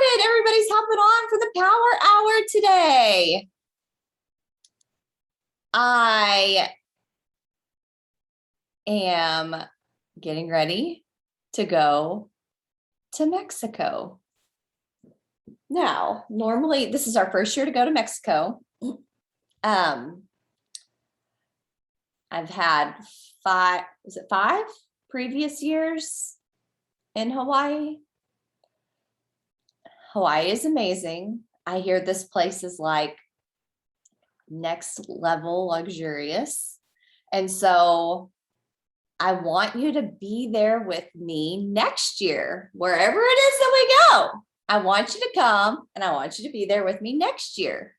excited. Everybody's hopping on for the power hour today. I am getting ready to go to Mexico. Now, normally this is our first year to go to Mexico. I've had five previous years in Hawaii. Hawaii is amazing. I hear this place is like next level luxurious. And so I want you to be there with me next year, wherever it is that we go. I want you to come and I want you to be there with me next year.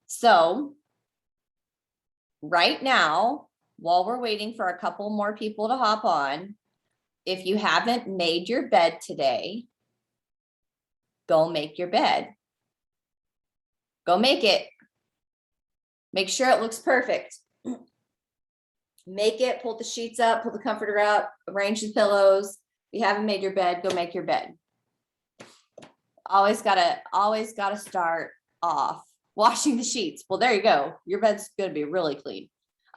So right now, while we're waiting for a couple more people to hop on, if you haven't made your bed today, go make your bed. Go make it. Make sure it looks perfect. Make it, pull the sheets up, pull the comforter up, arrange the pillows. If you haven't made your bed, go make your bed. Always gotta start off washing the sheets. Well, there you go. Your bed's gonna be really clean.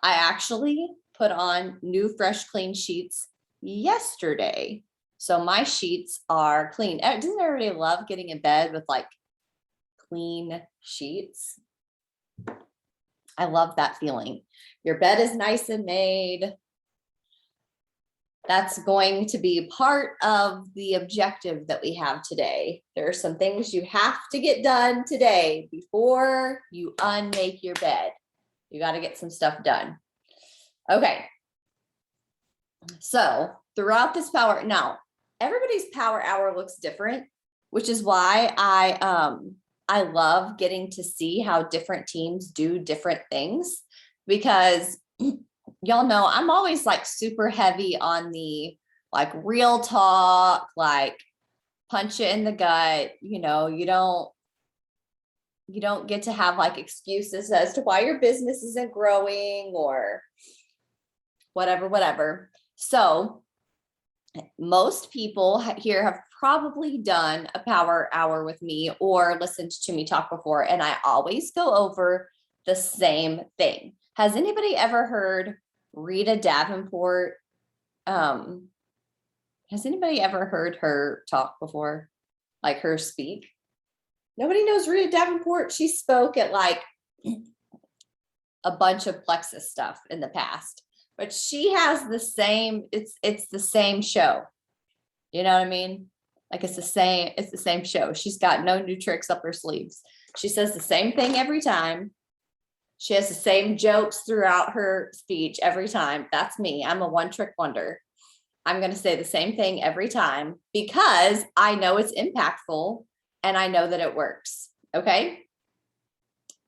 I actually put on new, fresh, clean sheets yesterday. So my sheets are clean. Doesn't everybody love getting in bed with like clean sheets? I love that feeling. Your bed is nice and made. That's going to be part of the objective that we have today. There are some things you have to get done today before you unmake your bed. You got to get some stuff done. Okay. So throughout this power, now everybody's power hour looks different, which is why I love getting to see how different teams do different things, because y'all know I'm always like super heavy on the like real talk, like punch it in the gut. You know, you don't get to have like excuses as to why your business isn't growing or whatever. So most people here have probably done a power hour with me or listened to me talk before, and I always go over the same thing. Has anybody ever heard Rita Davenport? Has anybody ever heard her talk before? Like her speak? Nobody knows Rita Davenport. She spoke at like a bunch of Plexus stuff in the past, but she has the same, it's the same show. You know what I mean? Like it's the same show. She's got no new tricks up her sleeves. She says the same thing every time. She has the same jokes throughout her speech every time. That's me. I'm a one-trick wonder. I'm going to say the same thing every time because I know it's impactful and I know that it works. Okay.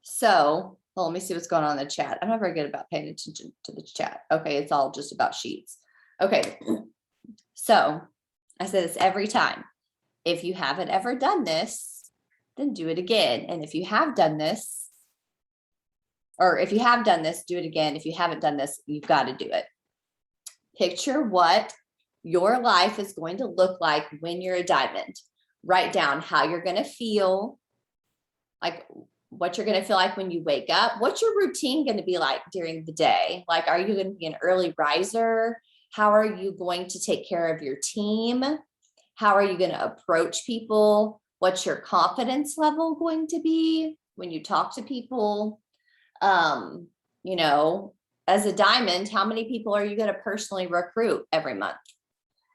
So well, let me see what's going on in the chat. I'm not very good about paying attention to the chat. Okay. It's all just about sheets. Okay. So I say this every time. If you haven't ever done this, then do it again. And if you have done this, or if you have done this, do it again. If you haven't done this, you've got to do it. Picture what your life is going to look like when you're a diamond. Write down how you're going to feel, like what you're going to feel like when you wake up. What's your routine going to be like during the day? Like, are you going to be an early riser? How are you going to take care of your team? How are you going to approach people? What's your confidence level going to be when you talk to people? You know, as a diamond, how many people are you going to personally recruit every month?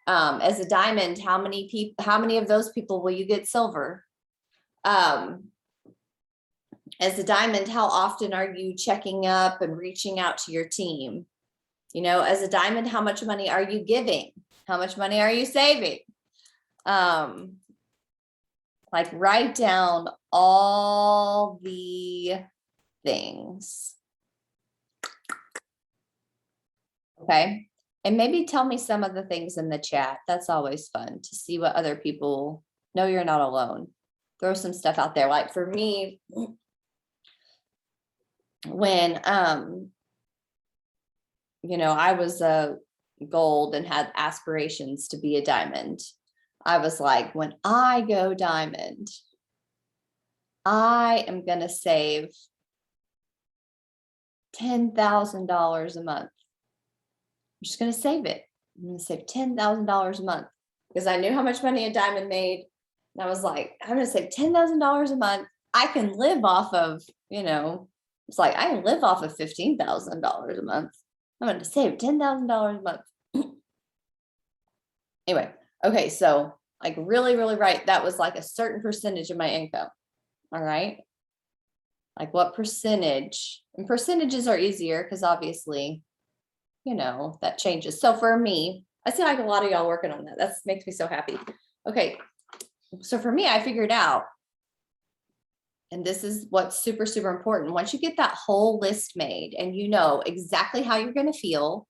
As a diamond, how many of those people will you get silver? As a diamond, how often are you checking up and reaching out to your team? You know, as a diamond, how much money are you giving? How much money are you saving? Like write down all the things. Okay. And maybe tell me some of the things in the chat. That's always fun to see what other people know. You're not alone. Throw some stuff out there. Like for me, when, you know, I was a gold and had aspirations to be a diamond. I was like, when I go diamond, I am going to save $10,000 a month. I'm just going to save it. I'm going to save $10,000 a month because I knew how much money a diamond made. And I was like, I'm going to save $10,000 a month. I can live off of, it's like I can live off of $15,000 a month. I'm going to save $10,000 a month. Anyway, okay, so like really, really right. That was like a certain percentage of my income. All right. Like what percentage? And percentages are easier because obviously, that changes. So for me, I see like a lot of y'all working on that. That makes me so happy. Okay. So for me, I figured out, and this is what's super, super important. Once you get that whole list made and you know exactly how you're going to feel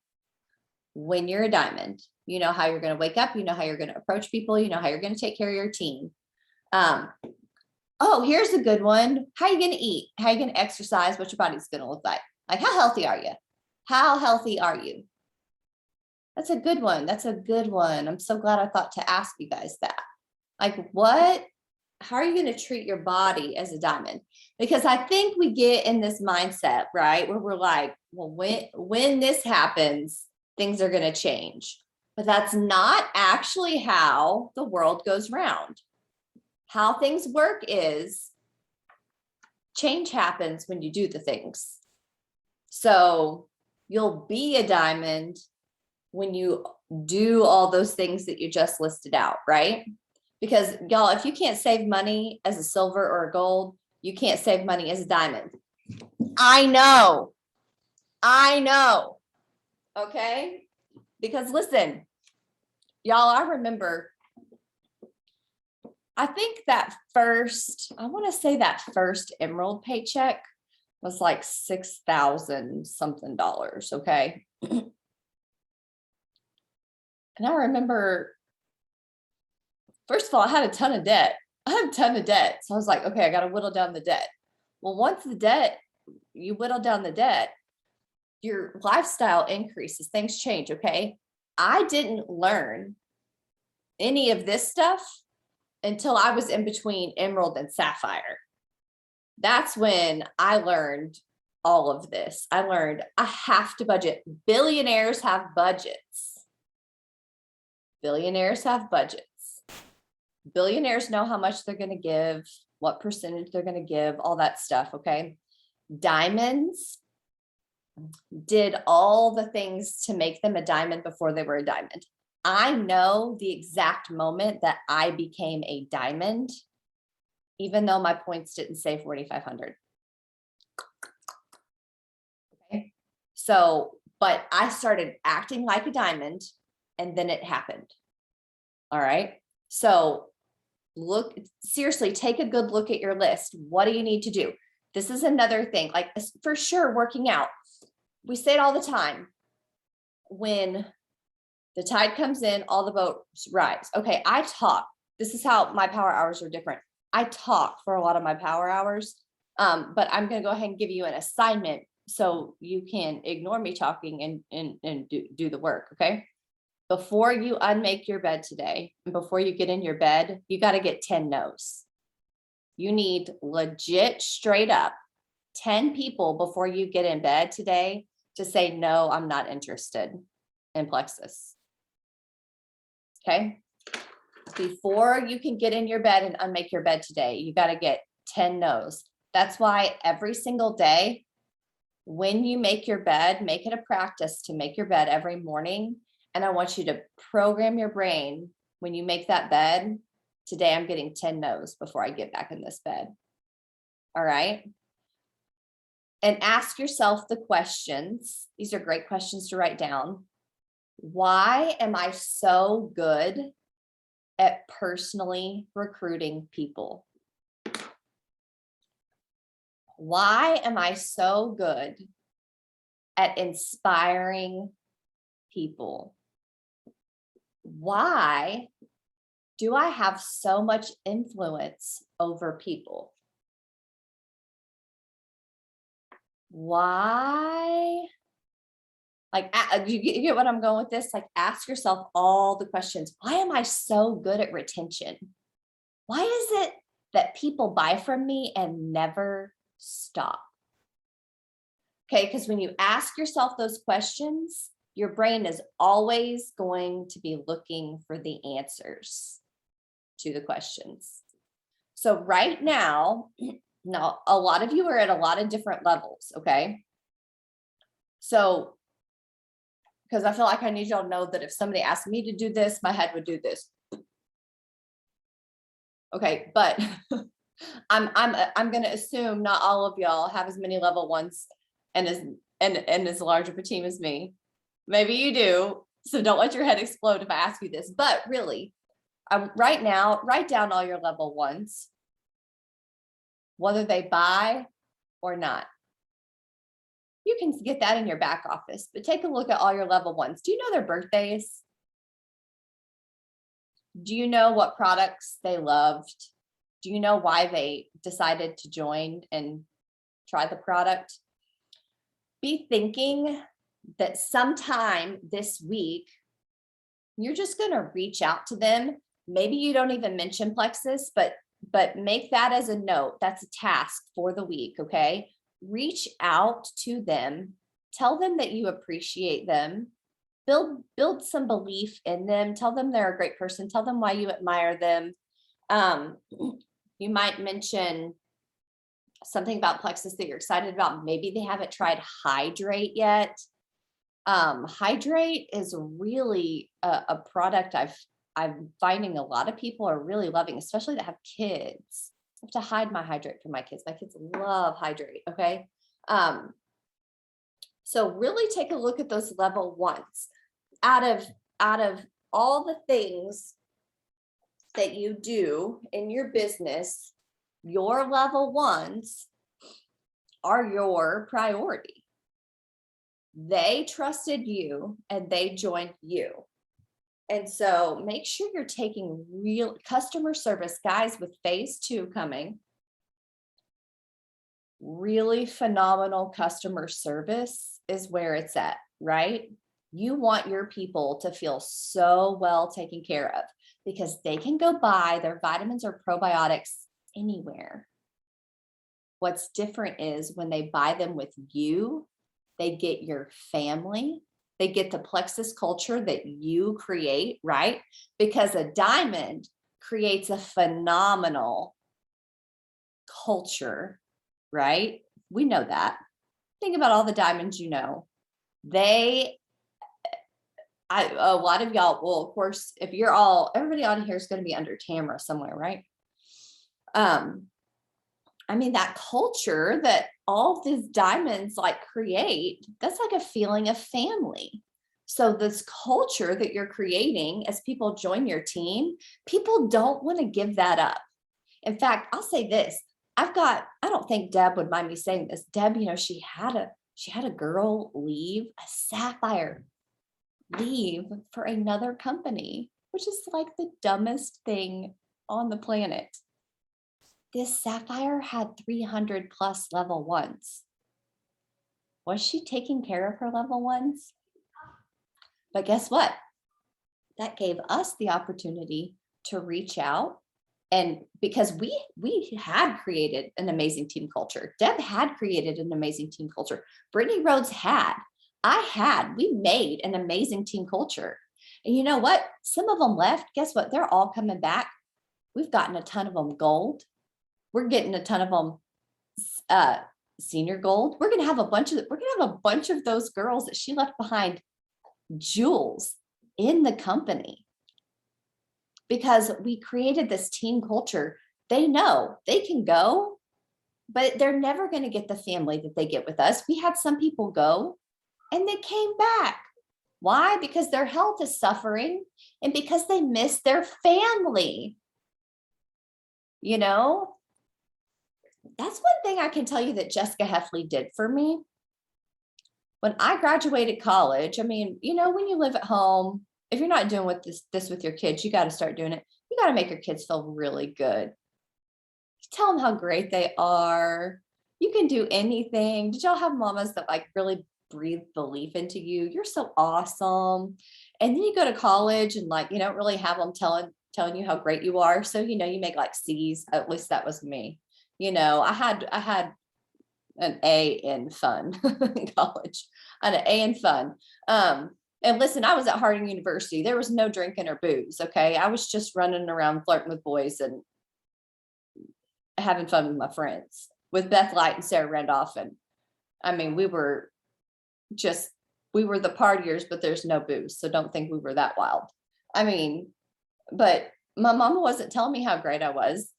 when you're a diamond, you know how you're going to wake up, you know how you're going to approach people, you know how you're going to take care of your team. Oh, here's a good one. How are you going to eat? How are you going to exercise? What your body's going to look like? Like, how healthy are you? How healthy are you? That's a good one. That's a good one. I'm so glad I thought to ask you guys that. Like, how are you going to treat your body as a diamond? Because I think we get in this mindset, right? Where we're like, well, when this happens, things are going to change. But that's not actually how the world goes round. How things work is change happens when you do the things. So you'll be a diamond when you do all those things that you just listed out, right? Because y'all, if you can't save money as a silver or a gold, you can't save money as a diamond. I know. Okay? Because listen, y'all, I remember, I think that first emerald paycheck was like $6,000 something, okay? And I remember, first of all, I had a ton of debt. So I was like, okay, I got to whittle down the debt. Well, once you whittle down the debt, your lifestyle increases, things change, okay? I didn't learn any of this stuff until I was in between emerald and sapphire. That's when I learned all of this. I learned I have to budget. Billionaires have budgets. Billionaires know how much they're going to give, what percentage they're going to give, all that stuff, okay? Diamonds did all the things to make them a diamond before they were a diamond. I know the exact moment that I became a diamond, even though my points didn't say 4,500. Okay. So, but I started acting like a diamond and then it happened. All right. So seriously, take a good look at your list. What do you need to do? This is another thing, like for sure, working out. We say it all the time. When the tide comes in, all the boats rise. Okay, I talk. This is how my power hours are different. I talk for a lot of my power hours, but I'm going to go ahead and give you an assignment so you can ignore me talking and do the work, okay? Before you unmake your bed today, and before you get in your bed, you got to get 10 no's. You need legit, straight up 10 people before you get in bed today to say, no, I'm not interested in Plexus. Okay. Before you can get in your bed and unmake your bed today, you got to get 10 no's. That's why every single day, when you make your bed, make it a practice to make your bed every morning. And I want you to program your brain when you make that bed, today I'm getting 10 no's before I get back in this bed. All right. And ask yourself the questions. These are great questions to write down. Why am I so good at personally recruiting people? Why am I so good at inspiring people? Why do I have so much influence over people? Why? Like, you get what I'm going with this? Like, ask yourself all the questions. Why am I so good at retention? Why is it that people buy from me and never stop. Okay, because when you ask yourself those questions, your brain is always going to be looking for the answers to the questions. So right now, a lot of you are at a lot of different levels, okay? So, because I feel like I need y'all to know that if somebody asked me to do this, my head would do this. Okay, but I'm going to assume not all of y'all have as many level ones and as large of a team as me. Maybe you do. So don't let your head explode if I ask you this. But really, right now, write down all your level ones, whether they buy or not. You can get that in your back office, but take a look at all your level ones. Do you know their birthdays? Do you know what products they loved? Do you know why they decided to join and try the product? Be thinking that sometime this week, you're just going to reach out to them. Maybe you don't even mention Plexus, but make that as a note. That's a task for the week, okay? Reach out to them. Tell them that you appreciate them. Build some belief in them. Tell them they're a great person. Tell them why you admire them. You might mention something about Plexus that you're excited about. Maybe they haven't tried Hydrate yet. Hydrate is really a product I'm finding a lot of people are really loving, especially that have kids. I have to hide my Hydrate from my kids. My kids love Hydrate. Okay. So really take a look at those level ones. Out of all the things that you do in your business, your level ones are your priority. They trusted you and they joined you. And so make sure you're taking real customer service, guys, with phase 2 coming. Really phenomenal customer service is where it's at, right? You want your people to feel so well taken care of because they can go buy their vitamins or probiotics anywhere. What's different is when they buy them with you, they get your family, they get the Plexus culture that you create, right? Because a diamond creates a phenomenal culture, right? We know that. Think about all the diamonds you know. A lot of y'all, well, of course, if you're everybody on here is going to be under Tamara somewhere, right? I mean, that culture that all these diamonds like create, that's like a feeling of family. So this culture that you're creating as people join your team, people don't want to give that up. In fact, I'll say this. I don't think Deb would mind me saying this. Deb, she had a girl leave, a sapphire leave for another company, which is like the dumbest thing on the planet. This sapphire had 300 plus level ones. Was she taking care of her level ones? But guess what? That gave us the opportunity to reach out. And because we had created an amazing team culture. Deb had created an amazing team culture. Brittany Rhodes we made an amazing team culture. And you know what? Some of them left. Guess what? They're all coming back. We've gotten a ton of them gold. We're getting a ton of them senior gold. We're gonna have a bunch of those girls that she left behind jewels in the company. Because we created this team culture. They know they can go, but they're never going to get the family that they get with us. We had some people go and they came back. Why? Because their health is suffering and because they miss their family. That's one thing I can tell you that Jessica Heffley did for me. When I graduated college, I mean, when you live at home, if you're not doing this with your kids, you got to start doing it. You got to make your kids feel really good. Tell them how great they are. You can do anything. Did y'all have mamas that like really breathe belief into you? You're so awesome. And then you go to college and like, you don't really have them telling telling you how great you are. So, you make like C's, at least that was me. I had an A in fun in college. I had an A in fun. And listen, I was at Harding University. There was no drinking or booze. Okay. I was just running around flirting with boys and having fun with my friends, with Beth Light and Sarah Randolph. And I mean, we were the partiers, but there's no booze. So don't think we were that wild. I mean, but my mama wasn't telling me how great I was.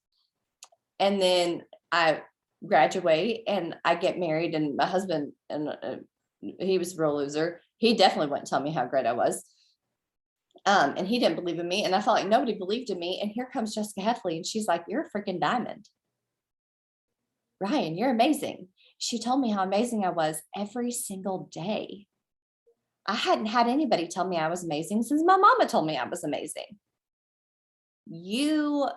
And then I graduate and I get married, and my husband, and he was a real loser. He definitely wouldn't tell me how great I was. And he didn't believe in me. And I felt like nobody believed in me. And here comes Jessica Heffley. And she's like, "You're a freaking diamond. Ryan, you're amazing." She told me how amazing I was every single day. I hadn't had anybody tell me I was amazing since my mama told me I was amazing. You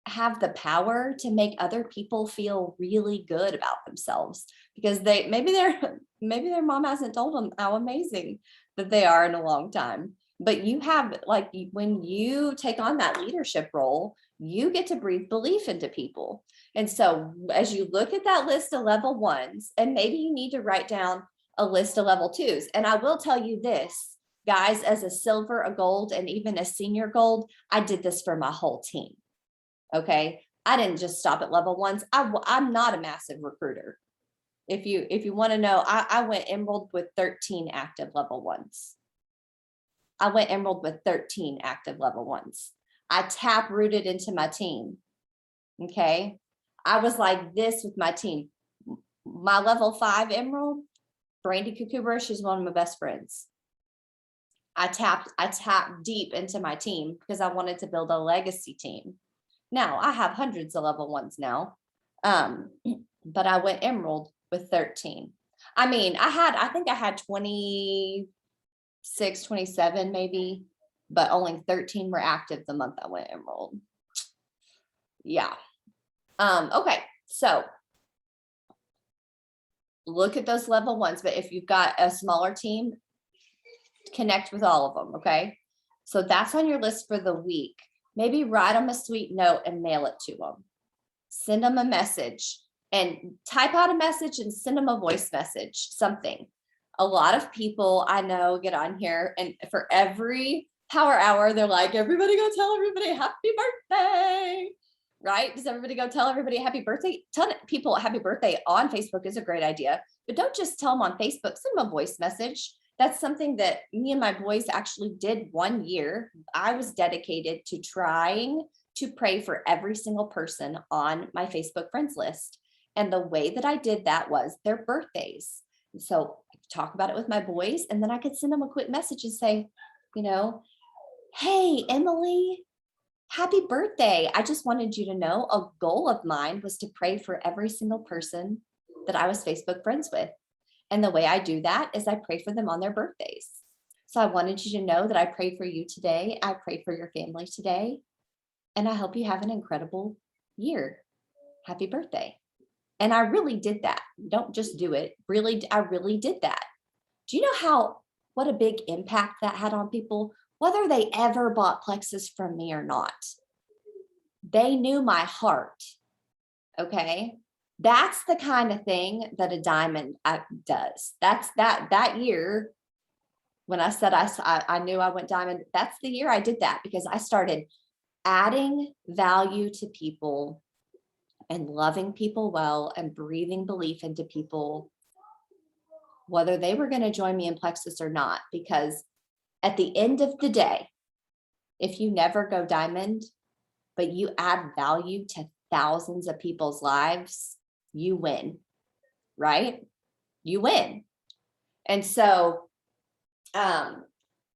have the power to make other people feel really good about themselves because maybe their mom hasn't told them how amazing that they are in a long time. But you have, like, when you take on that leadership role, you get to breathe belief into people. And so as you look at that list of level ones, and maybe you need to write down a list of level twos. And I will tell you this, guys, as a silver, a gold, and even a senior gold, I did this for my whole team. Okay. I didn't just stop at level ones. I'm not a massive recruiter. If you want to know, I went emerald with 13 active level ones. I went emerald with 13 active level ones. I tap rooted into my team. Okay. I was like this with my team. My level 5 emerald, Brandy Kukuber, she's one of my best friends. I tapped deep into my team because I wanted to build a legacy team. Now I have hundreds of level ones now. But I went emerald with 13. I mean, I think I had 26, 27 maybe, but only 13 were active the month I went emerald. Yeah. Okay. So look at those level ones, but if you've got a smaller team, connect with all of them. Okay. So that's on your list for the week. Maybe write them a sweet note and mail it to them. Send them a message and type out a message and send them a voice message, something. A lot of people I know get on here, and for every power hour, they're like, "Everybody go tell everybody happy birthday." Right? Does everybody go tell everybody happy birthday? Tell people happy birthday on Facebook is a great idea, but don't just tell them on Facebook, send them a voice message. That's something that me and my boys actually did one year. I was dedicated to trying to pray for every single person on my Facebook friends list. And the way that I did that was their birthdays. So I could talk about it with my boys, and then I could send them a quick message and say, "Hey, Emily, happy birthday. I just wanted you to know a goal of mine was to pray for every single person that I was Facebook friends with. And the way I do that is I pray for them on their birthdays. So I wanted you to know that I pray for you today. I pray for your family today. And I hope you have an incredible year. Happy birthday." And I really did that. Don't just do it. I really did that. Do you know what a big impact that had on people, whether they ever bought Plexus from me or not? They knew my heart. Okay. That's the kind of thing that a diamond does. That's that year when I said I knew I went diamond. That's the year I did that, because I started adding value to people and loving people well and breathing belief into people, whether they were going to join me in Plexus or not. Because at the end of the day, if you never go diamond, but you add value to thousands of people's lives, you win, right? You win. And so,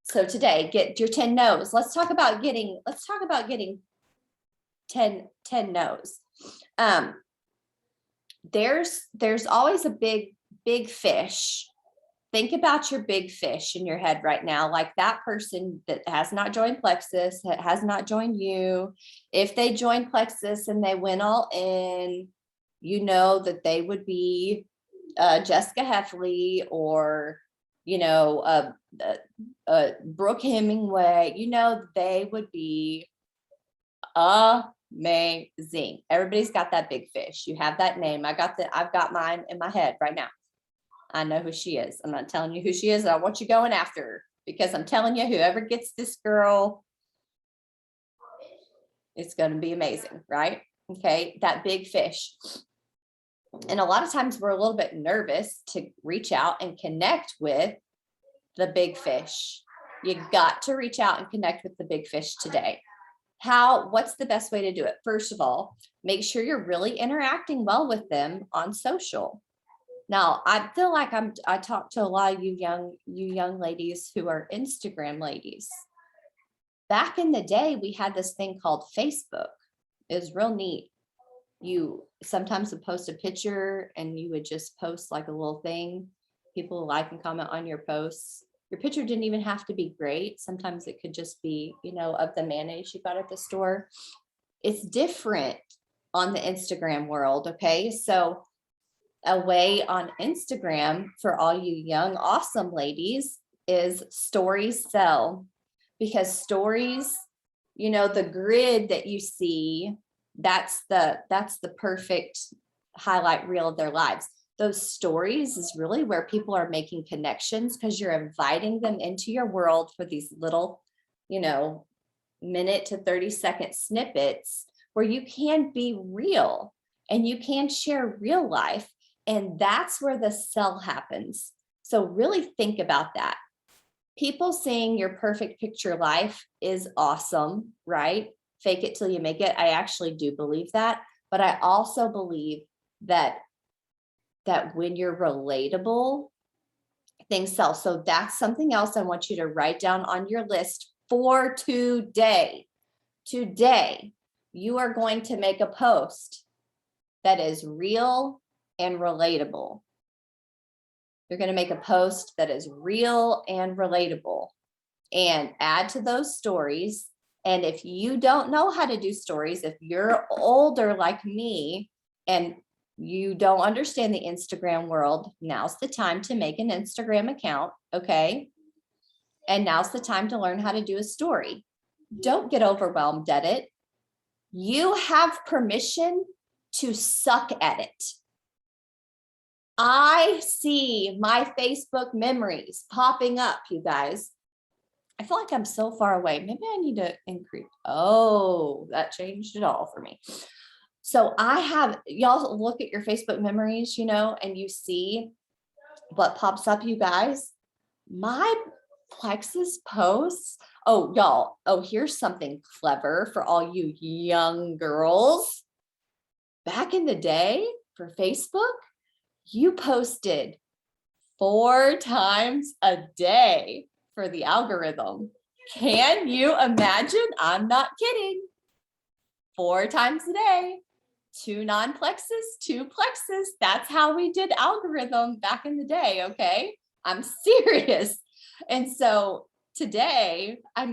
today, get your 10 no's. Let's talk about getting 10 no's. There's always a big fish. Think about your big fish in your head right now, like that person that has not joined Plexus, that has not joined you. If they joined Plexus and they went all in, that they would be Jessica Heffley or, Brooke Hemingway. They would be amazing. Everybody's got that big fish. You have that name. I've got mine in my head right now. I know who she is. I'm not telling you who she is. I want you going after her because I'm telling you, whoever gets this girl, it's going to be amazing, right? Okay, that big fish. And a lot of times we're a little bit nervous to reach out and connect with the big fish. You got to reach out and connect with the big fish today. What's the best way to do it? First of all, make sure you're really interacting well with them on social. Now, I feel like I talk to a lot of you young ladies who are Instagram ladies. Back in the day, we had this thing called Facebook. It was real neat. You sometimes would post a picture and you would just post like a little thing. People would like and comment on your posts. Your picture didn't even have to be great. Sometimes it could just be, of the mayonnaise you got at the store. It's different on the Instagram world. Okay. So a way on Instagram for all you young, awesome ladies is stories sell, because stories, the grid that you see, that's the perfect highlight reel of their lives. Those stories is really where people are making connections, because you're inviting them into your world for these little, minute to 30-second snippets where you can be real and you can share real life. And that's where the sell happens. So really think about that. People seeing your perfect picture life is awesome, right? Fake it till you make it. I actually do believe that. But I also believe that when you're relatable, things sell. So that's something else I want you to write down on your list for today. Today, you are going to make a post that is real and relatable. You're going to make a post that is real and relatable and add to those stories. And if you don't know how to do stories, if you're older like me and you don't understand the Instagram world, now's the time to make an Instagram account. Okay. And now's the time to learn how to do a story. Don't get overwhelmed at it. You have permission to suck at it. I see my Facebook memories popping up, you guys. I feel like I'm so far away. Maybe I need to increase. Oh, that changed it all for me. So y'all look at your Facebook memories, and you see what pops up, you guys. My Plexus posts. Oh, y'all. Oh, here's something clever for all you young girls. Back in the day for Facebook, you posted 4 times a day for the algorithm. Can you imagine? I'm not kidding. 4 times a day, 2 non-plexus, 2 plexus. That's how we did algorithm back in the day. Okay. I'm serious. And so today, I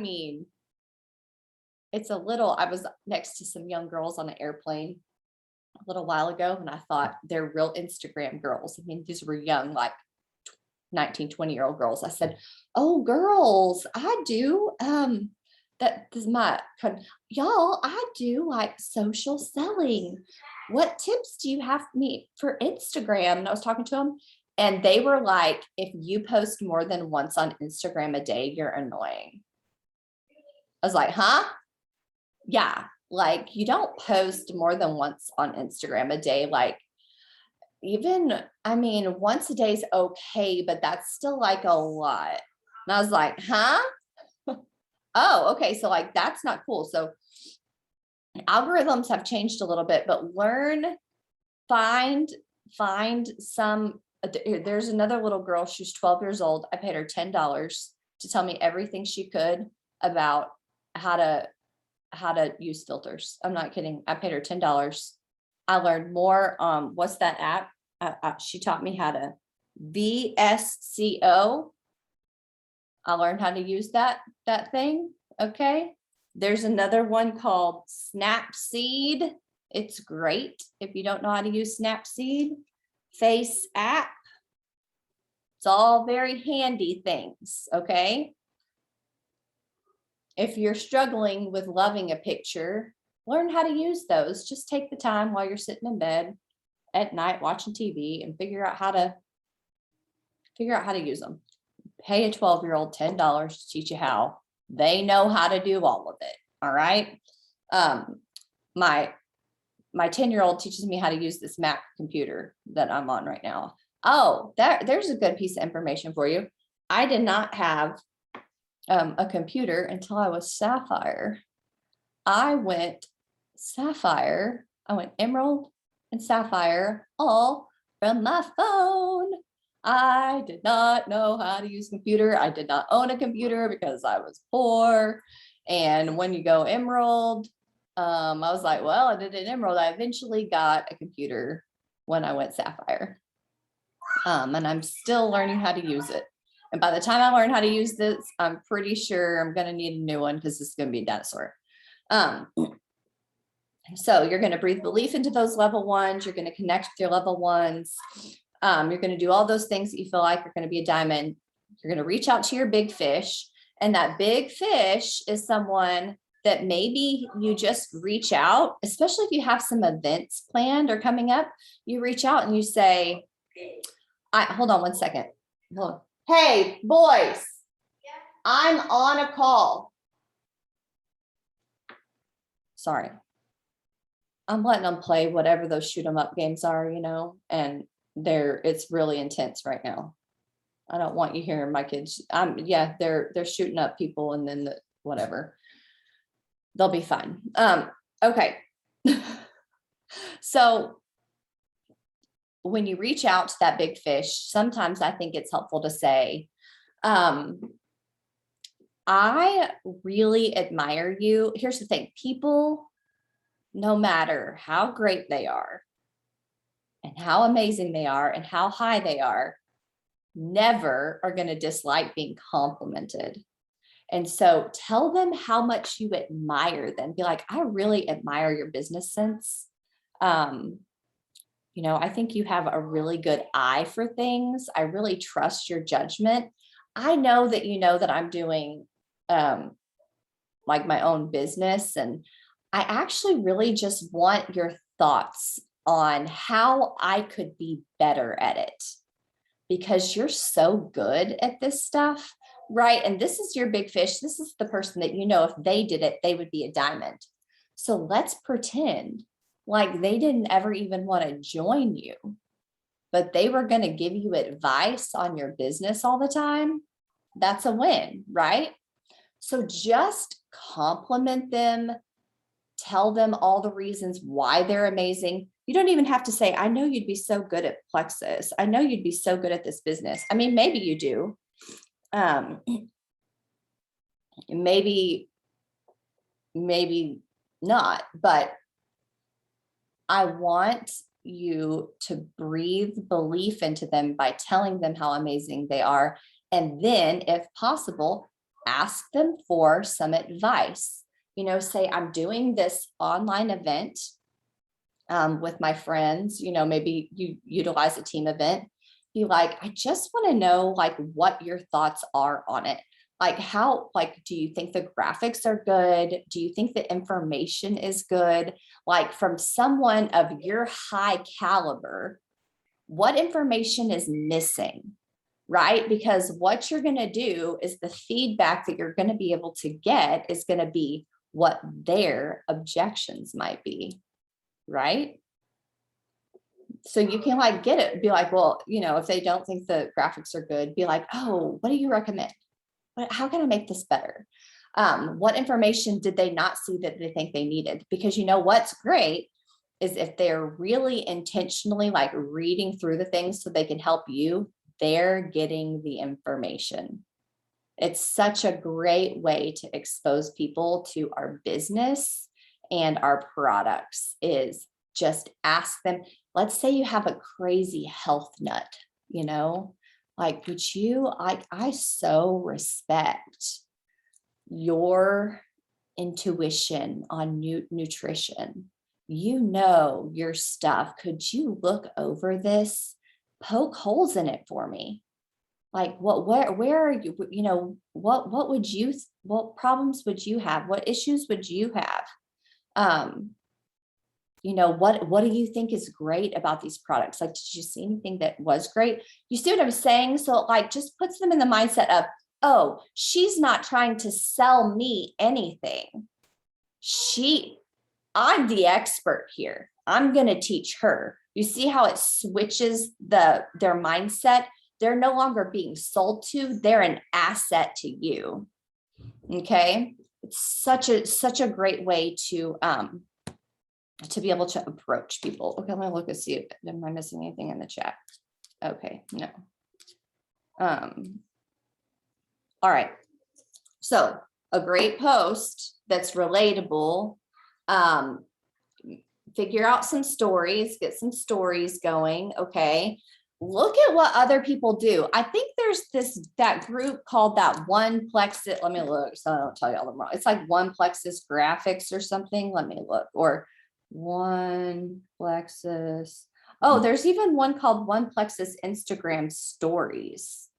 was next to some young girls on an airplane a little while ago, and I thought they're real Instagram girls. These were young, like 19, 20-year-old girls. I said, oh, girls, I do. That is y'all, I do like social selling. What tips do you have me for Instagram? And I was talking to them, and they were like, if you post more than once on Instagram a day, you're annoying. I was like, huh? Yeah. Like, you don't post more than once on Instagram a day. Like, once a day is okay, but that's still like a lot. And I was like, huh? Oh, okay. So like, that's not cool. So algorithms have changed a little bit, but find some. There's another little girl. She's 12 years old. I paid her $10 to tell me everything she could about how to use filters. I'm not kidding. I paid her $10. I learned more. What's that app? She taught me how to VSCO. I learned how to use that thing. Okay. There's another one called Snapseed. It's great if you don't know how to use Snapseed. Face app. It's all very handy things. Okay. If you're struggling with loving a picture, learn how to use those. Just take the time while you're sitting in bed at night watching TV and figure out how to use them. Pay a 12-year-old $10 to teach you how. They know how to do all of it. All right. My 10-year-old teaches me how to use this Mac computer that I'm on right now. Oh, there's a good piece of information for you. I did not have a computer until I was Sapphire. I went Emerald and Sapphire all from my phone. I did not know how to use a computer. I did not own a computer because I was poor. And when you go Emerald, I was like, well, I did an Emerald. I eventually got a computer when I went Sapphire. And I'm still learning how to use it. And by the time I learn how to use this, I'm pretty sure I'm going to need a new one because it's going to be a dinosaur. So you're going to breathe belief into those level ones. You're going to connect with your level ones. You're going to do all those things that you feel like are going to be a diamond. You're going to reach out to your big fish. And that big fish is someone that maybe you just reach out, especially if you have some events planned or coming up. You reach out and you say, hold on one second. Hey, boys, I'm on a call. Sorry. I'm letting them play whatever those shoot 'em up games are, and it's really intense right now. I don't want you hearing my kids. They're shooting up people and then whatever. They'll be fine. Okay. So when you reach out to that big fish, sometimes I think it's helpful to say, I really admire you. Here's the thing. People, no matter how great they are and how amazing they are and how high they are, never are going to dislike being complimented. And so tell them how much you admire them. Be like, I really admire your business sense. I think you have a really good eye for things. I really trust your judgment. I know that that I'm doing like my own business, and I actually really just want your thoughts on how I could be better at it, because you're so good at this stuff, right? And this is your big fish. This is the person that if they did it, they would be a diamond. So let's pretend like they didn't ever even want to join you, but they were going to give you advice on your business all the time. That's a win, right? So just compliment them, tell them all the reasons why they're amazing. You don't even have to say, I know you'd be so good at Plexus. I know you'd be so good at this business. I mean, maybe you do. Maybe not, but I want you to breathe belief into them by telling them how amazing they are. And then, if possible, ask them for some advice. Say, I'm doing this online event with my friends. Maybe you utilize a team event. Be like, I just want to know what your thoughts are on it. Do you think the graphics are good? Do you think the information is good? From someone of your high caliber, what information is missing, right? Because what you're going to do is the feedback that you're going to be able to get is going to be what their objections might be, right? So you can get it, be like, well, if they don't think the graphics are good, be like, oh, what do you recommend? How can I make this better? What information did they not see that they think they needed? Because what's great is if they're really intentionally reading through the things so they can help you, they're getting the information. It's such a great way to expose people to our business and our products, is just ask them. Let's say you have a crazy health nut, would you, I so respect your intuition on nutrition. Your stuff. Could you look over this? Poke holes in it for me. Where are you? What problems would you have? What issues would you have? You know, what do you think is great about these products? Like, did you see anything that was great? You see what I'm saying? So like, just puts them in the mindset of, oh, she's not trying to sell me anything. I'm the expert here. I'm going to teach her. You see how it switches their mindset? They're no longer being sold to, they're an asset to you. Okay. It's such a great way to be able to approach people. Okay, let me look and see. Am I missing anything in the chat? Okay, no. All right. So a great post that's relatable. Figure out some stories, get some stories going. Okay. Look at what other people do. I think there's that group called that One Plexus. Let me look so I don't tell you all them wrong. It's like One Plexus Graphics or something. Let me look. Or One Plexus. Oh, there's even one called One Plexus Instagram Stories.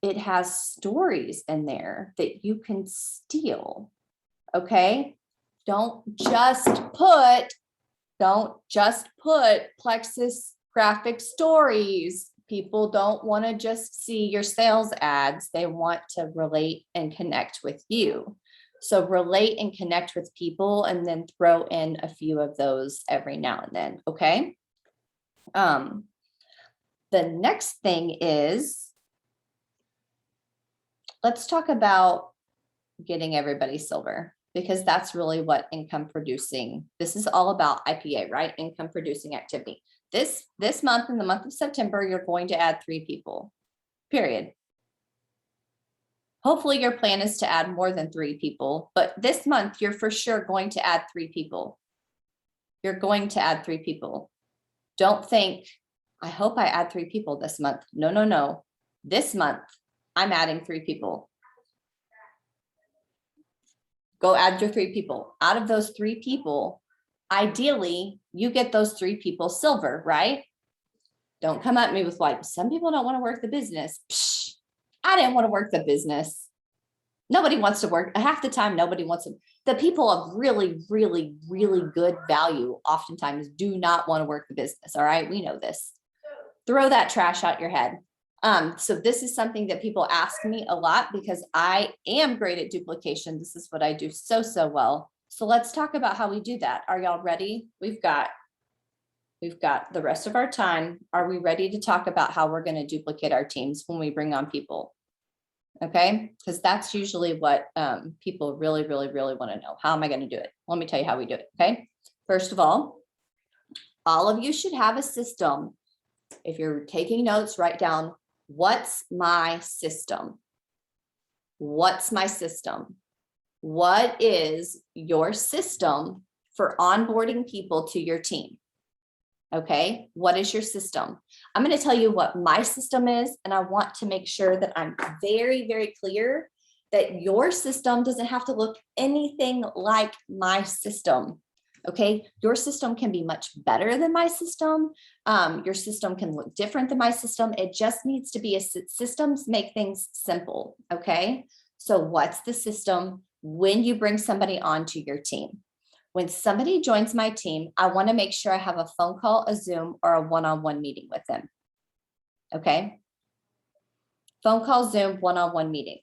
It has stories in there that you can steal. Okay. Don't just put Plexus graphic stories. People don't want to just see your sales ads. They want to relate and connect with you. So relate and connect with people, and then throw in a few of those every now and then. Okay. The next thing is, let's talk about getting everybody silver, because that's really what income producing. This is all about IPA, right? Income producing activity. This month, in the month of September, you're going to add 3 people, period. Hopefully your plan is to add more than 3 people, but this month you're for sure going to add 3 people. You're going to add 3 people. Don't think, I hope I add 3 people this month. No, no, no. This month I'm adding 3 people. Go add your 3 people. Out of those 3 people, ideally you get those 3 people silver, right? Don't come at me with like, some people don't want to work the business. Psh, I didn't want to work the business. Nobody wants to work. Half the time, nobody wants to. The people of really, really, really good value oftentimes do not want to work the business. All right. We know this. Throw that trash out your head. So this is something that people ask me a lot, because I am great at duplication. This is what I do so well. So let's talk about how we do that. Are y'all ready? We've got the rest of our time. Are we ready to talk about how we're going to duplicate our teams when we bring on people? Okay, because that's usually what people really want to know. How am I going to do it? Let me tell you how we do it. Okay, first of all of you should have a system. If you're taking notes, write down, what's my system? What's my system? What is your system for onboarding people to your team? Okay, what is your system? I'm going to tell you what my system is, and I want to make sure that I'm very clear that your system doesn't have to look anything like my system. Okay, your system can be much better than my system. Your system can look different than my system. It just needs to be a systems make things simple. Okay, so what's the system when you bring somebody onto your team? When somebody joins my team, I want to make sure I have a phone call, a Zoom, or a one-on-one meeting with them. Okay. Phone call, Zoom, one-on-one meeting.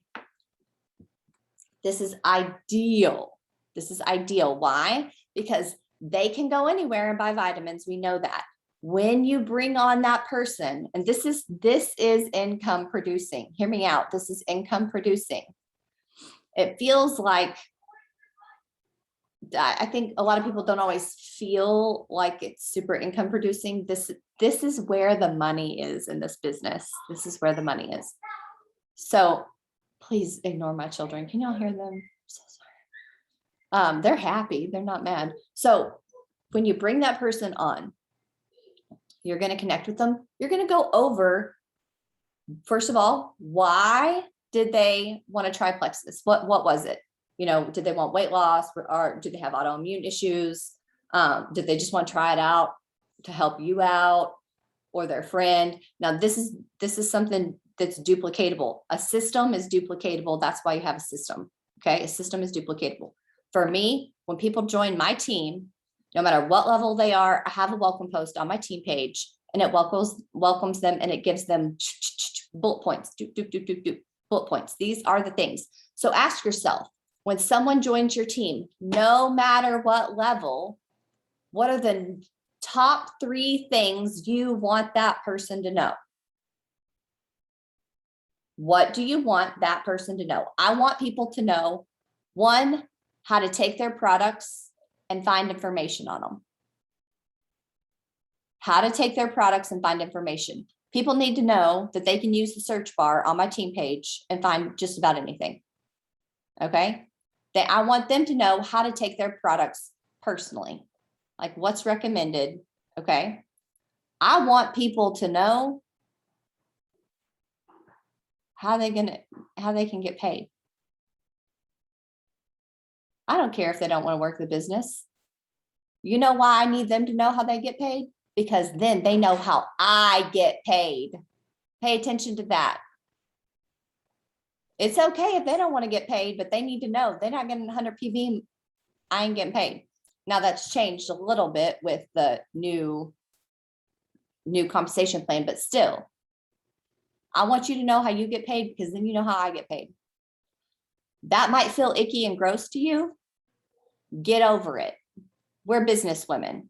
This is ideal. This is ideal. Why? Because they can go anywhere and buy vitamins. We know that. When you bring on that person, and this is income producing. Hear me out. This is income producing. It feels like, I think a lot of people don't always feel like it's super income producing. This is where the money is in this business. This is where the money is. So please ignore my children. Can y'all hear them? I'm so sorry. They're happy. They're not mad. So when you bring that person on, you're going to connect with them. You're going to go over, first of all, why did they want to try Plexus? What was it? You know, did they want weight loss, or did they have autoimmune issues? Did they just want to try it out to help you out or their friend? Now, this is something that's duplicatable. A system is duplicatable. That's why you have a system. Okay. A system is duplicatable. For me, when people join my team, no matter what level they are, I have a welcome post on my team page, and it welcomes them, and it gives them bullet points, bullet points. These are the things. So ask yourself, when someone joins your team, no matter what level, what are the top 3 things you want that person to know? What do you want that person to know? I want people to know, 1, how to take their products and find information on them. How to take their products and find information. People need to know that they can use the search bar on my team page and find just about anything. Okay. I want them to know how to take their products personally, like what's recommended. Okay. I want people to know how they can get paid. I don't care if they don't want to work the business. You know why I need them to know how they get paid? Because then they know how I get paid. Pay attention to that. It's okay if they don't want to get paid, but they need to know they're not getting 100 PV. I ain't getting paid. Now that's changed a little bit with the new compensation plan, but still, I want you to know how you get paid, because then you know how I get paid. That might feel icky and gross to you. Get over it. We're business women.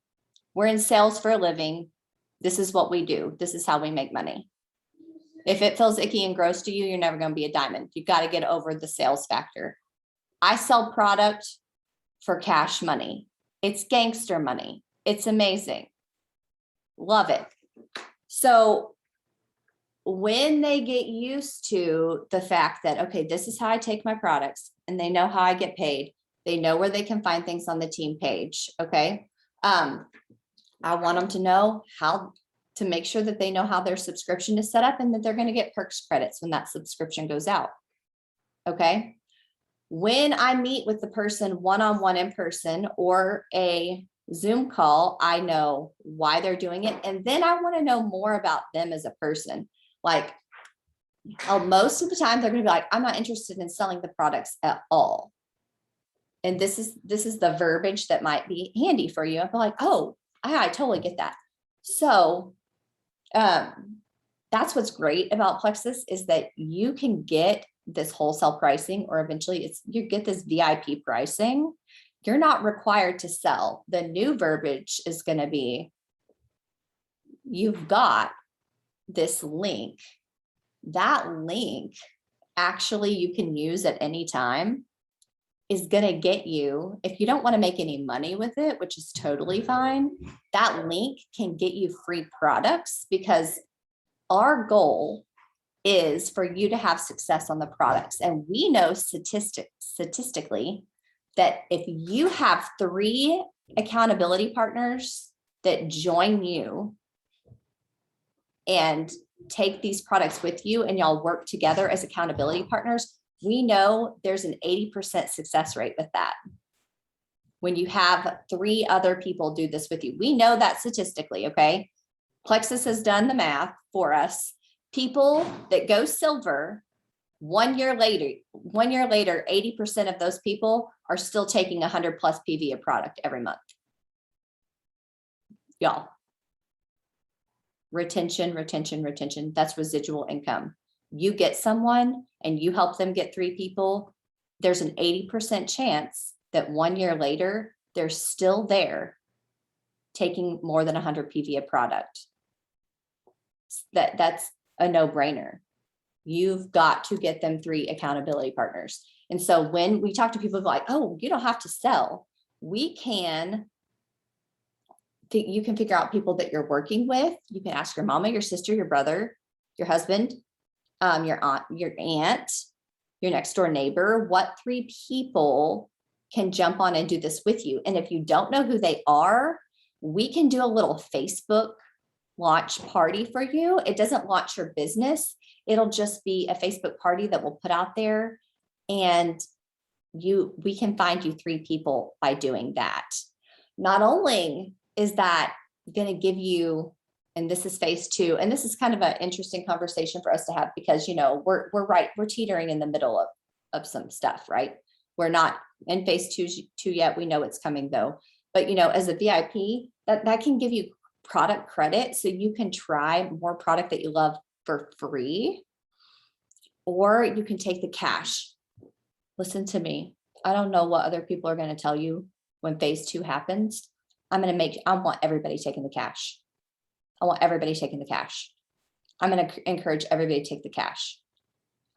We're in sales for a living. This is what we do. This is how we make money. If it feels icky and gross to you, you're never going to be a diamond. You got to get over the sales factor. I sell product for cash money. It's gangster money. It's amazing. Love it. So when they get used to the fact that, okay, this is how I take my products, and they know how I get paid, they know where they can find things on the team page. Okay. I want them to know how to make sure that they know how their subscription is set up, and that they're going to get perks credits when that subscription goes out. Okay. When I meet with the person one-on-one in person or a Zoom call, I know why they're doing it. And then I want to know more about them as a person. Like, most of the time they're going to be like, I'm not interested in selling the products at all. And this is the verbiage that might be handy for you. I'll be like, oh, I totally get that. So that's what's great about Plexus, is that you can get this wholesale pricing, or eventually you get this VIP pricing. You're not required to sell. The new verbiage is going to be, you've got this link. That link, actually, you can use at any time, is going to get you, if you don't want to make any money with it, which is totally fine, that link can get you free products, because our goal is for you to have success on the products. And we know statistically that if you have 3 accountability partners that join you and take these products with you, and y'all work together as accountability partners, we know there's an 80% success rate with that. When you have 3 other people do this with you, we know that statistically. Okay. Plexus has done the math for us. People that go silver 1 year later, 80% of those people are still taking 100+ PV a product every month. Y'all. Retention. That's residual income. You get someone and you help them get 3 people, there's an 80% chance that 1 year later, they're still there taking more than 100 PV a product. That's a no-brainer. You've got to get them 3 accountability partners. And so when we talk to people like, oh, you don't have to sell, you can figure out people that you're working with. You can ask your mama, your sister, your brother, your husband, your aunt, your next door neighbor, what 3 people can jump on and do this with you. And if you don't know who they are, we can do a little Facebook launch party for you. It doesn't launch your business. It'll just be a Facebook party that we'll put out there, and we can find you 3 people by doing that. Not only is that going to give you, and this is phase 2, and this is kind of an interesting conversation for us to have, because we're teetering in the middle of some stuff, right? We're not in phase two yet. We know it's coming though. But as a VIP, that can give you product credit so you can try more product that you love for free, or you can take the cash. Listen to me. I don't know what other people are going to tell you when phase two happens. I want everybody taking the cash. I want everybody taking the cash. I'm going to encourage everybody to take the cash.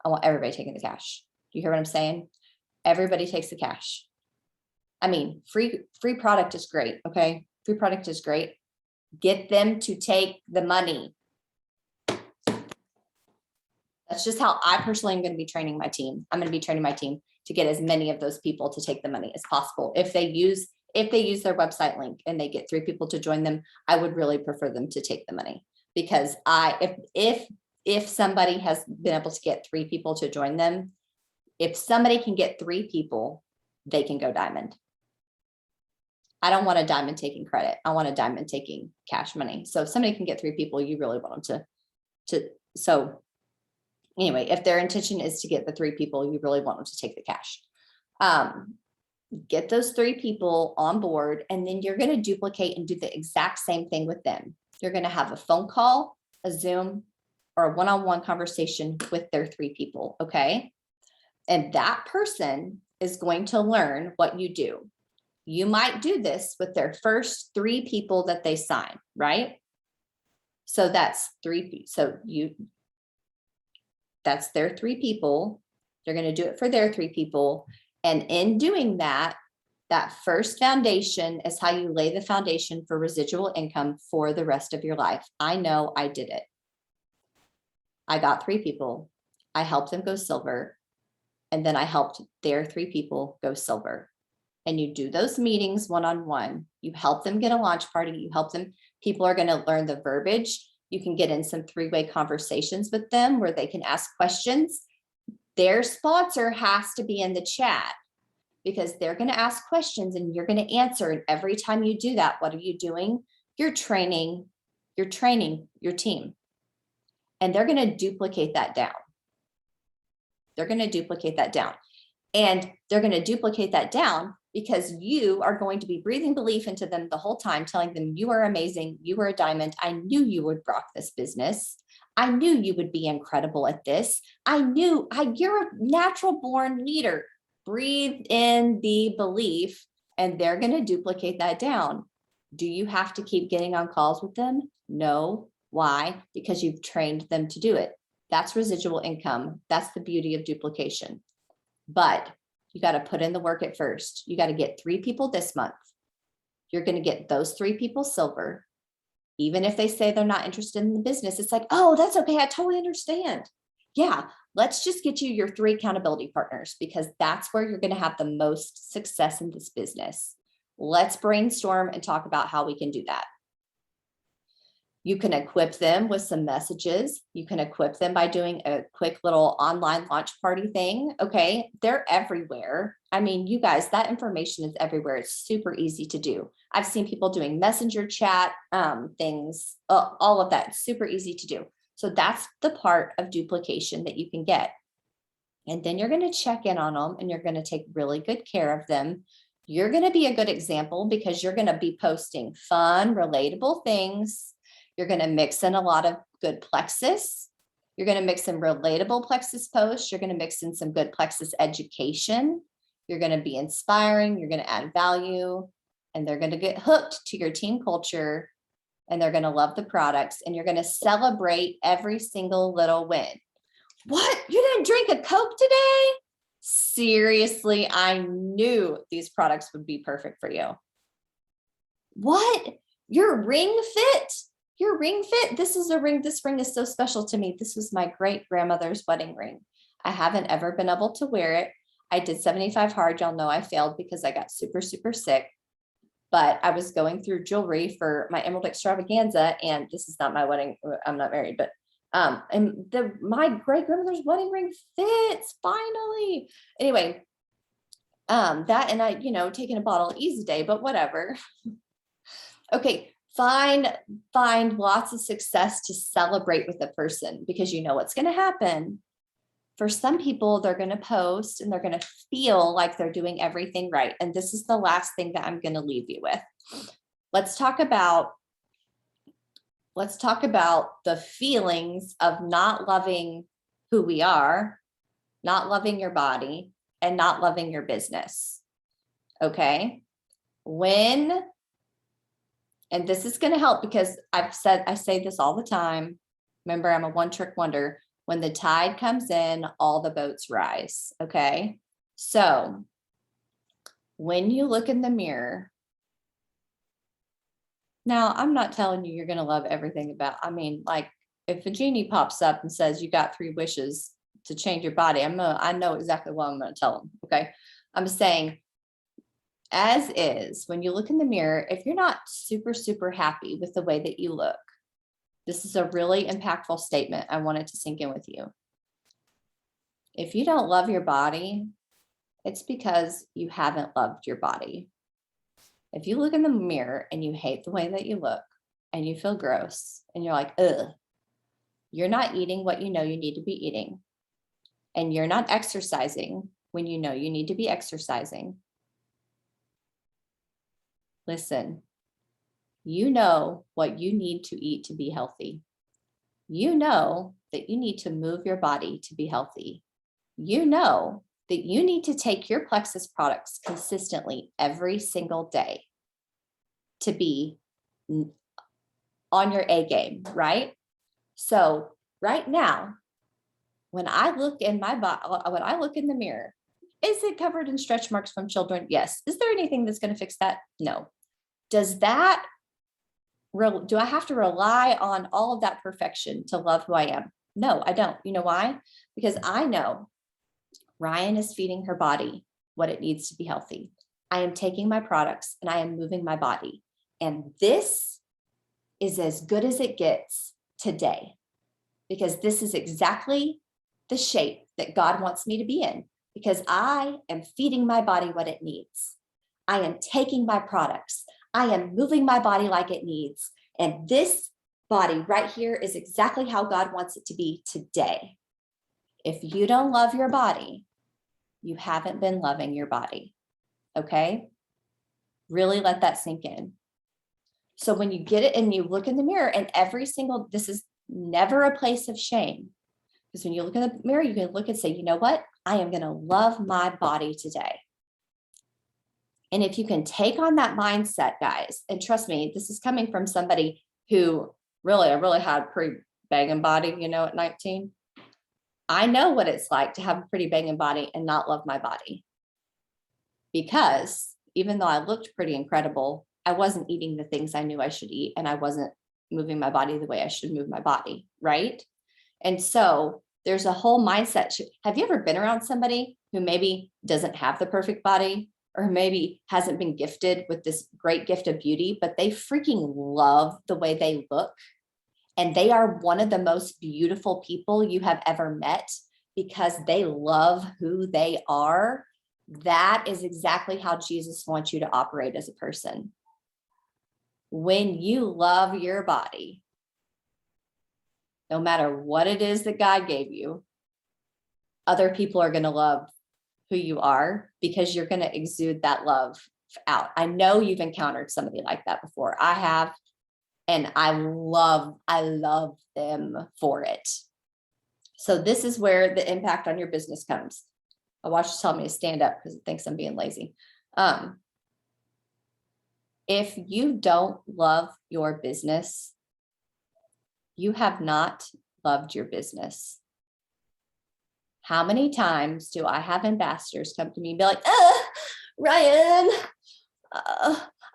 I want everybody taking the cash. Do you hear what I'm saying? Everybody takes the cash. I mean, free product is great. Okay. Free product is great. Get them to take the money. That's just how I personally am going to be training my team. I'm going to be training my team to get as many of those people to take the money as possible. If they use their website link and they get 3 people to join them, I would really prefer them to take the money, because if somebody has been able to get 3 people to join them, if somebody can get 3 people, they can go diamond. I don't want a diamond taking credit. I want a diamond taking cash money. So if somebody can get 3 people, you really want them so anyway, if their intention is to get the 3 people, you really want them to take the cash. Get those 3 people on board, and then you're going to duplicate and do the exact same thing with them. You're going to have a phone call, a Zoom, or a one-on-one conversation with their 3 people. Okay. And that person is going to learn what you do. You might do this with their first 3 people that they sign, right? So that's 3. That's their 3 people. They're going to do it for their 3 people. And in doing that, that first foundation is how you lay the foundation for residual income for the rest of your life. I know I did it. I got 3 people. I helped them go silver. And then I helped their 3 people go silver. And you do those meetings one-on-one. You help them get a launch party. You help them. People are going to learn the verbiage. You can get in some 3-way conversations with them where they can ask questions. Their sponsor has to be in the chat, because they're going to ask questions and you're going to answer. And every time you do that, what are you doing? You're training your team. And they're going to duplicate that down. They're going to duplicate that down. And they're going to duplicate that down because you are going to be breathing belief into them the whole time, telling them you are amazing. You are a diamond. I knew you would rock this business. I knew you would be incredible at this. You're a natural born leader. Breathe in the belief, and they're going to duplicate that down. Do you have to keep getting on calls with them? No. Why? Because you've trained them to do it. That's residual income. That's the beauty of duplication. But you got to put in the work at first. You got to get 3 people this month. You're going to get those 3 people silver. Even if they say they're not interested in the business, it's like, oh, that's okay. I totally understand. Yeah, let's just get you your 3 accountability partners, because that's where you're going to have the most success in this business. Let's brainstorm and talk about how we can do that. You can equip them with some messages. You can equip them by doing a quick little online launch party thing. Okay. They're everywhere. I mean, you guys, that information is everywhere. It's super easy to do. I've seen people doing messenger chat things, all of that. It's super easy to do. So that's the part of duplication that you can get. And then you're going to check in on them, and you're going to take really good care of them. You're going to be a good example, because you're going to be posting fun, relatable things. You're going to mix in a lot of good Plexus. You're going to mix in relatable Plexus posts. You're going to mix in some good Plexus education. You're going to be inspiring. You're going to add value, and they're going to get hooked to your team culture, and they're going to love the products, and you're going to celebrate every single little win. What? You didn't drink a Coke today? Seriously, I knew these products would be perfect for you. What? Your ring fit? Your ring fit? This is a ring. This ring is so special to me. This was my great grandmother's wedding ring. I haven't ever been able to wear it. I did 75 hard. Y'all know I failed because I got super, super sick. But I was going through jewelry for my Emerald Extravaganza, and this is not my wedding. I'm not married, but my great grandmother's wedding ring fits finally. Anyway, that, and I, taking a bottle easy day, but whatever. Okay. Find lots of success to celebrate with the person, because you know what's going to happen. For some people, they're going to post and they're going to feel like they're doing everything right. And this is the last thing that I'm going to leave you with. Let's talk about the feelings of not loving who we are, not loving your body, and not loving your business. Okay. And this is going to help because I say this all the time. Remember, I'm a one-trick wonder. When the tide comes in, all the boats rise. Okay. So when you look in the mirror, now I'm not telling you you're going to love everything like if a genie pops up and says you got 3 wishes to change your body, I know exactly what I'm going to tell them. Okay. I'm saying, as is, when you look in the mirror, if you're not super, super happy with the way that you look, this is a really impactful statement. I want it to sink in with you. If you don't love your body, it's because you haven't loved your body. If you look in the mirror and you hate the way that you look and you feel gross and you're like, ugh, you're not eating what you know you need to be eating. And you're not exercising when you know you need to be exercising. Listen, you know what you need to eat to be healthy. You know that you need to move your body to be healthy. You know that you need to take your Plexus products consistently every single day to be on your A game, right? So right now, when I look in my body, when I look in the mirror, is it covered in stretch marks from children? Yes. Is there anything that's going to fix that? No. Do I have to rely on all of that perfection to love who I am? No, I don't. You know why? Because I know Ryan is feeding her body what it needs to be healthy. I am taking my products and I am moving my body. And this is as good as it gets today, because this is exactly the shape that God wants me to be in, because I am feeding my body what it needs. I am taking my products. I am moving my body like it needs. And this body right here is exactly how God wants it to be today. If you don't love your body, you haven't been loving your body. Okay? Really let that sink in. So when you get it and you look in the mirror, and this is never a place of shame. Because when you look in the mirror, you can look and say, you know what? I am going to love my body today. And if you can take on that mindset, guys, and trust me, this is coming from somebody who I really had a pretty banging body, at 19. I know what it's like to have a pretty banging body and not love my body. Because even though I looked pretty incredible, I wasn't eating the things I knew I should eat, and I wasn't moving my body the way I should move my body, right? And so there's a whole mindset. Have you ever been around somebody who maybe doesn't have the perfect body, or maybe hasn't been gifted with this great gift of beauty, but they freaking love the way they look? And they are one of the most beautiful people you have ever met because they love who they are. That is exactly how Jesus wants you to operate as a person. When you love your body, no matter what it is that God gave you, other people are going to love who you are because you're going to exude that love out. I know you've encountered somebody like that before. I have, and I love them for it. So this is where the impact on your business comes. I watch it tell me to stand up because it thinks I'm being lazy. If you don't love your business, you have not loved your business. How many times do I have ambassadors come to me and be like, Ryan,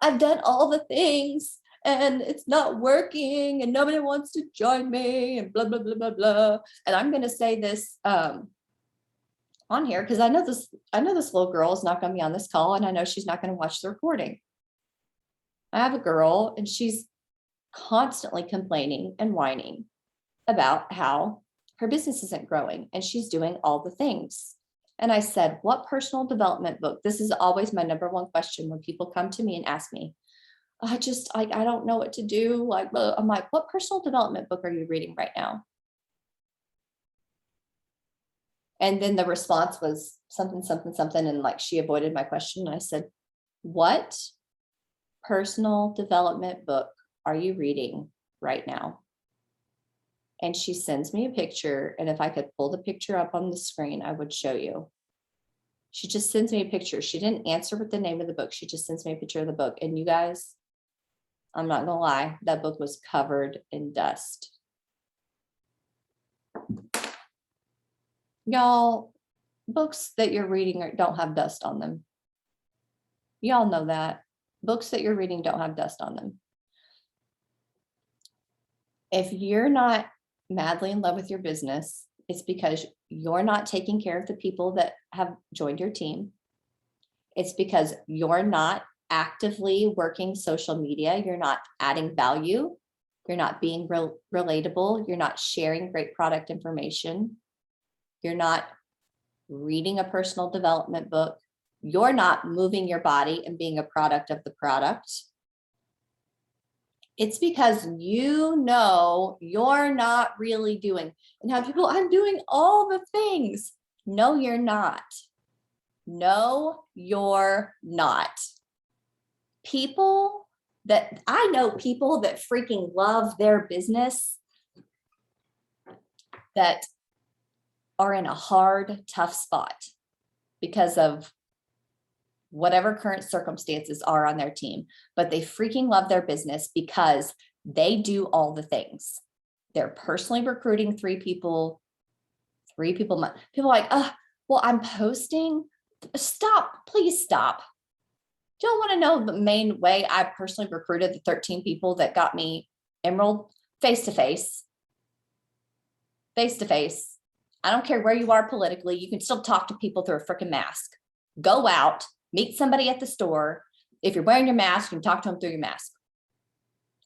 I've done all the things and it's not working and nobody wants to join me and blah, blah, blah, blah, blah. And I'm going to say this on here because I know this little girl is not going to be on this call, and I know she's not going to watch the recording. I have a girl and she's constantly complaining and whining about how her business isn't growing and she's doing all the things. And I said, what personal development book? This is always my number one question when people come to me and ask me, I don't know what to do. I'm like, what personal development book are you reading right now? And then the response was something, something, something. And like, she avoided my question. And I said, what personal development book are you reading right now? And she sends me a picture. And if I could pull the picture up on the screen, I would show you. She just sends me a picture. She didn't answer with the name of the book. She just sends me a picture of the book. And you guys, I'm not gonna lie, that book was covered in dust. Y'all, books that you're reading don't have dust on them. Y'all know that. Books that you're reading don't have dust on them. If you're not madly in love with your business, it's because you're not taking care of the people that have joined your team. It's because you're not actively working social media. You're not adding value. You're not being relatable. You're not sharing great product information. You're not reading a personal development book. You're not moving your body and being a product of the product. It's because you know you're not really doing. And how people, I'm doing all the things. No, you're not. No, you're not. People that I know, people that freaking love their business, that are in a hard, tough spot because of whatever current circumstances are on their team, but they freaking love their business because they do all the things. They're personally recruiting 3 people a month. People are like, well, I'm posting. Stop, please stop. Do you want to know the main way I personally recruited the 13 people that got me Emerald? Face-to-face. Face-to-face. I don't care where you are politically. You can still talk to people through a freaking mask. Go out, meet somebody at the store. If you're wearing your mask, you can talk to them through your mask.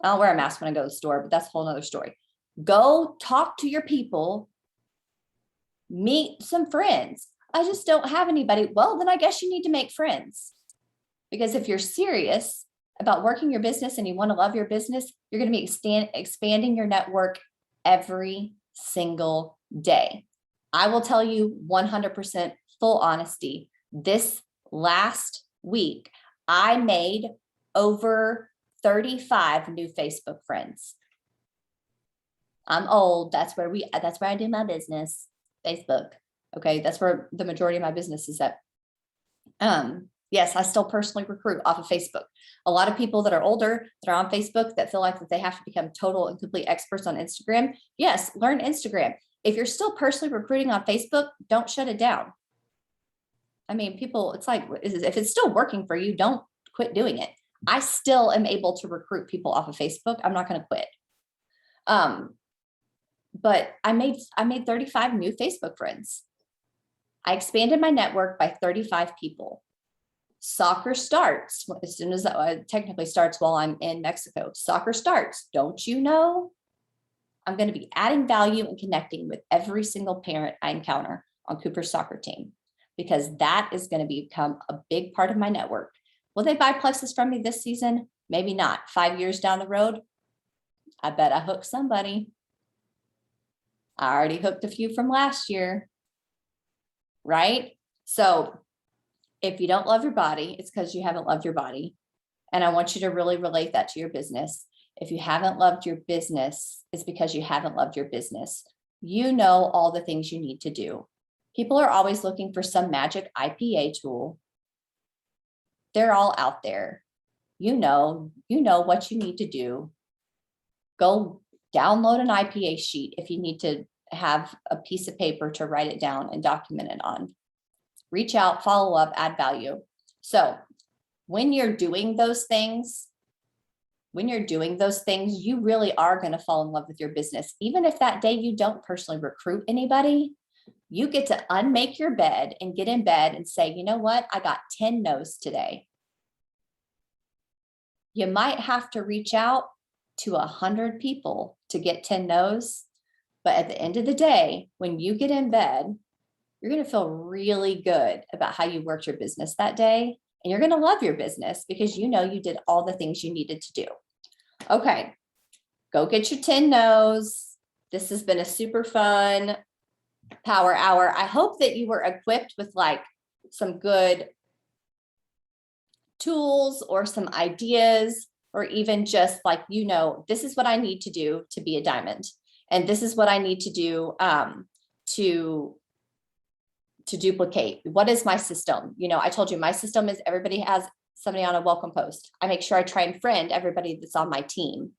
I don't wear a mask when I go to the store, but that's a whole nother story. Go talk to your people, meet some friends. I just don't have anybody. Well, then I guess you need to make friends. Because if you're serious about working your business and you want to love your business, you're going to be expanding your network every single day. I will tell you 100% full honesty. This last week, I made over 35 new Facebook friends. I'm old. That's where I do my business. Facebook. Okay. That's where the majority of my business is at. Yes, I still personally recruit off of Facebook. A lot of people that are older that are on Facebook that feel like that they have to become total and complete experts on Instagram. Yes, learn Instagram. If you're still personally recruiting on Facebook, don't shut it down. I mean, people, it's like, if it's still working for you, don't quit doing it. I still am able to recruit people off of Facebook. I'm not going to quit. But I made 35 new Facebook friends. I expanded my network by 35 people. Soccer starts as soon as it technically starts while I'm in Mexico. Soccer starts. Don't you know? I'm going to be adding value and connecting with every single parent I encounter on Cooper's soccer team, because that is going to become a big part of my network. Will they buy plexus from me this season? Maybe not. 5 years down the road, I bet I hooked somebody. I already hooked a few from last year, right? So if you don't love your body, it's because you haven't loved your body. And I want you to really relate that to your business. If you haven't loved your business, it's because you haven't loved your business. You know all the things you need to do. People are always looking for some magic IPA tool. They're all out there. You know what you need to do. Go download an IPA sheet if you need to have a piece of paper to write it down and document it on. Reach out, follow up, add value. So when you're doing those things, you really are going to fall in love with your business. Even if that day you don't personally recruit anybody, you get to unmake your bed and get in bed and say, you know what? I got 10 no's today. You might have to reach out to 100 people to get 10 no's. But at the end of the day, when you get in bed, you're going to feel really good about how you worked your business that day. And you're going to love your business because you know you did all the things you needed to do. Okay, go get your 10 no's. This has been a super fun power hour. I hope that you were equipped with like some good tools or some ideas, or even just like, this is what I need to do to be a diamond. And this is what I need to do to duplicate. What is my system? I told you my system is everybody has somebody on a welcome post. I make sure I try and friend everybody that's on my team.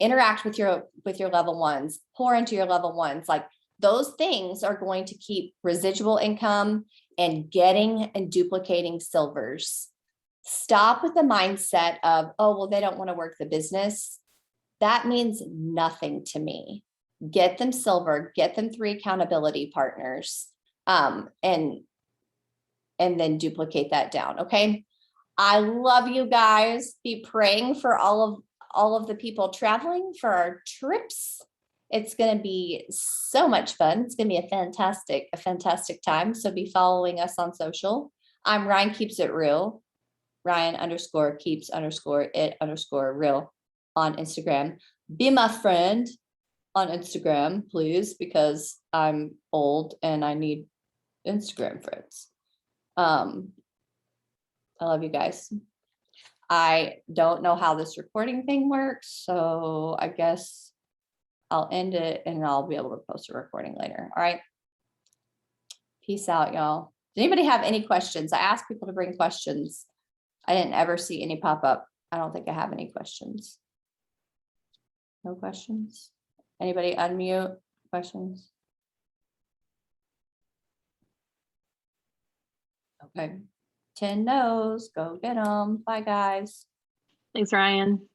Interact with your level ones, pour into your level ones. Like those things are going to keep residual income and getting and duplicating silvers. Stop with the mindset of, oh, well, they don't want to work the business. That means nothing to me. Get them silver, get them 3 accountability partners, and then duplicate that down. Okay. I love you guys. Be praying for all of the people traveling for our trips. It's going to be so much fun. It's going to be a fantastic time. So be following us on social. I'm Ryan Keeps It Real. Ryan_keeps_it_real on Instagram. Be my friend on Instagram, please, because I'm old and I need Instagram friends. I love you guys. I don't know how this recording thing works, so I guess I'll end it and I'll be able to post a recording later. All right. Peace out, y'all. Does anybody have any questions? I asked people to bring questions. I didn't ever see any pop up. I don't think I have any questions. No questions? Anybody unmute? Questions? Okay. 10 no's. Go get them. Bye, guys. Thanks, Ryan.